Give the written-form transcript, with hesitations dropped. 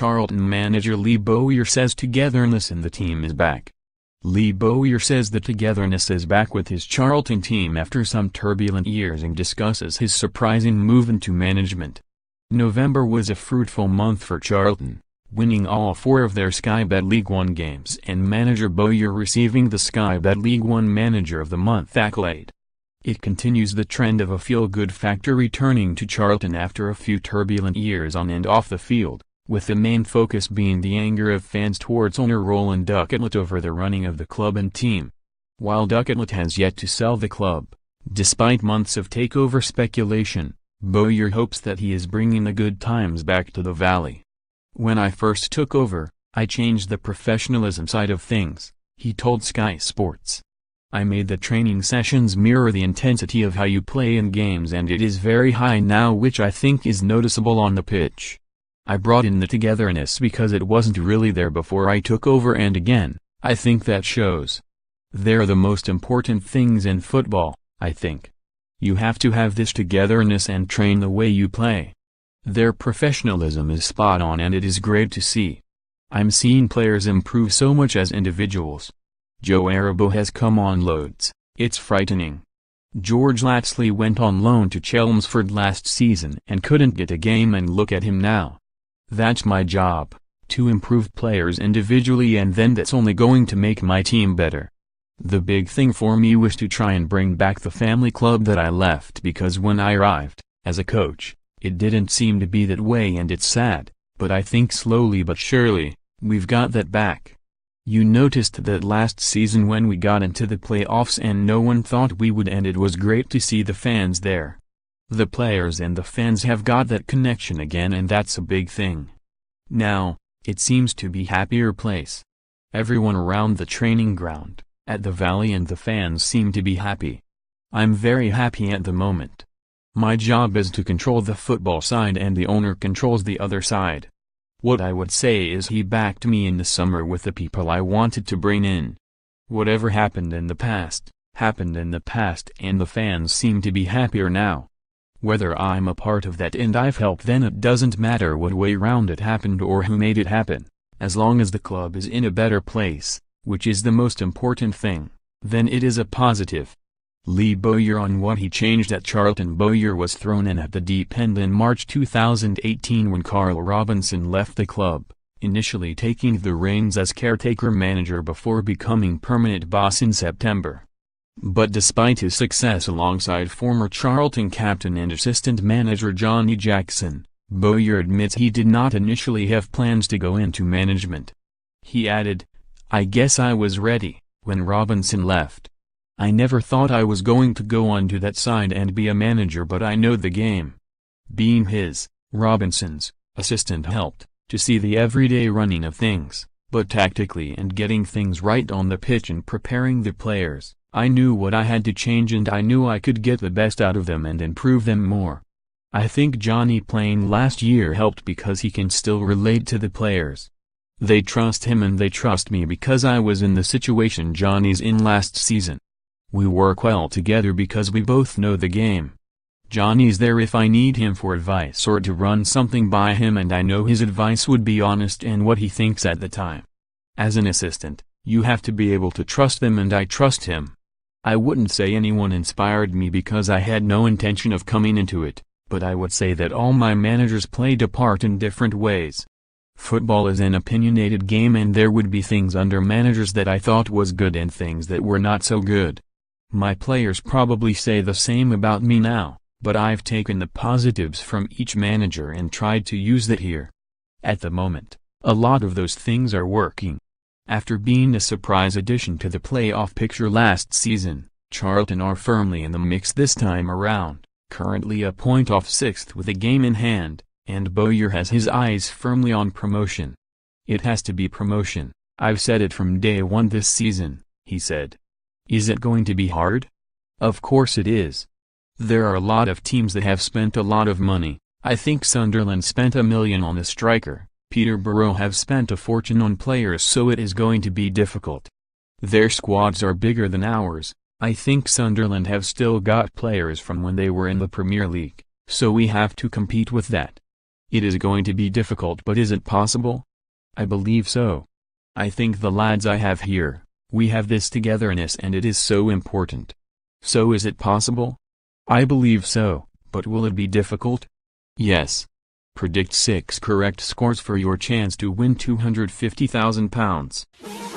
Charlton manager Lee Bowyer says togetherness in the team is back. Lee Bowyer says the togetherness is back with his Charlton team after some turbulent years and discusses his surprising move into management. November was a fruitful month for Charlton, winning all 4 of their Sky Bet League One games and manager Bowyer receiving the Sky Bet League One Manager of the Month accolade. It continues the trend of a feel-good factor returning to Charlton after a few turbulent years on and off the field, with the main focus being the anger of fans towards owner Roland Duchatelet over the running of the club and team. While Duchatelet has yet to sell the club, despite months of takeover speculation, Bowyer hopes that he is bringing the good times back to the Valley. "When I first took over, I changed the professionalism side of things," he told Sky Sports. "I made the training sessions mirror the intensity of how you play in games, and it is very high now, which I think is noticeable on the pitch. I brought in the togetherness because it wasn't really there before I took over, and again, I think that shows. They're the most important things in football, I think. You have to have this togetherness and train the way you play. Their professionalism is spot on, and it is great to see. I'm seeing players improve so much as individuals. Joe Arabo has come on loads, it's frightening. George Latsley went on loan to Chelmsford last season and couldn't get a game, and look at him now. That's my job, to improve players individually, and then that's only going to make my team better. The big thing for me was to try and bring back the family club that I left, because when I arrived, as a coach, it didn't seem to be that way, and it's sad, but I think slowly but surely, we've got that back. You noticed that last season when we got into the playoffs and no one thought we would, and it was great to see the fans there. The players and the fans have got that connection again, and that's a big thing. Now, it seems to be a happier place. Everyone around the training ground, at the Valley, and the fans seem to be happy. I'm very happy at the moment. My job is to control the football side, and the owner controls the other side. What I would say is he backed me in the summer with the people I wanted to bring in. Whatever happened in the past, happened in the past, and the fans seem to be happier now. Whether I'm a part of that and I've helped, then it doesn't matter what way round it happened or who made it happen. As long as the club is in a better place, which is the most important thing, then it is a positive." Lee Bowyer on what he changed at Charlton. Bowyer was thrown in at the deep end in March 2018 when Carl Robinson left the club, initially taking the reins as caretaker manager before becoming permanent boss in September. But despite his success alongside former Charlton captain and assistant manager Johnny Jackson, Bowyer admits he did not initially have plans to go into management. He added, "I guess I was ready when Robinson left. I never thought I was going to go onto that side and be a manager, but I know the game." Being Robinson's, assistant helped to see the everyday running of things, but tactically and getting things right on the pitch and preparing the players, I knew what I had to change, and I knew I could get the best out of them and improve them more. I think Johnny playing last year helped because he can still relate to the players. They trust him and they trust me because I was in the situation Johnny's in last season. We work well together because we both know the game. Johnny's there if I need him for advice or to run something by him, and I know his advice would be honest and what he thinks at the time. As an assistant, you have to be able to trust them, and I trust him. I wouldn't say anyone inspired me because I had no intention of coming into it, but I would say that all my managers played a part in different ways. Football is an opinionated game, and there would be things under managers that I thought was good and things that were not so good. My players probably say the same about me now, but I've taken the positives from each manager and tried to use that here. At the moment, a lot of those things are working. After being a surprise addition to the playoff picture last season, Charlton are firmly in the mix this time around, currently a point off 6th with a game in hand, and Bowyer has his eyes firmly on promotion. "It has to be promotion, I've said it from day one this season," he said. "Is it going to be hard? Of course it is. There are a lot of teams that have spent a lot of money. I think Sunderland spent $1 million on a striker, Peterborough have spent a fortune on players, so it is going to be difficult. Their squads are bigger than ours. I think Sunderland have still got players from when they were in the Premier League, so we have to compete with that. It is going to be difficult, but is it possible? I believe so. I think the lads I have here, we have this togetherness and it is so important. So is it possible? I believe so, but will it be difficult? Yes. Predict 6 correct scores for your chance to win £250,000.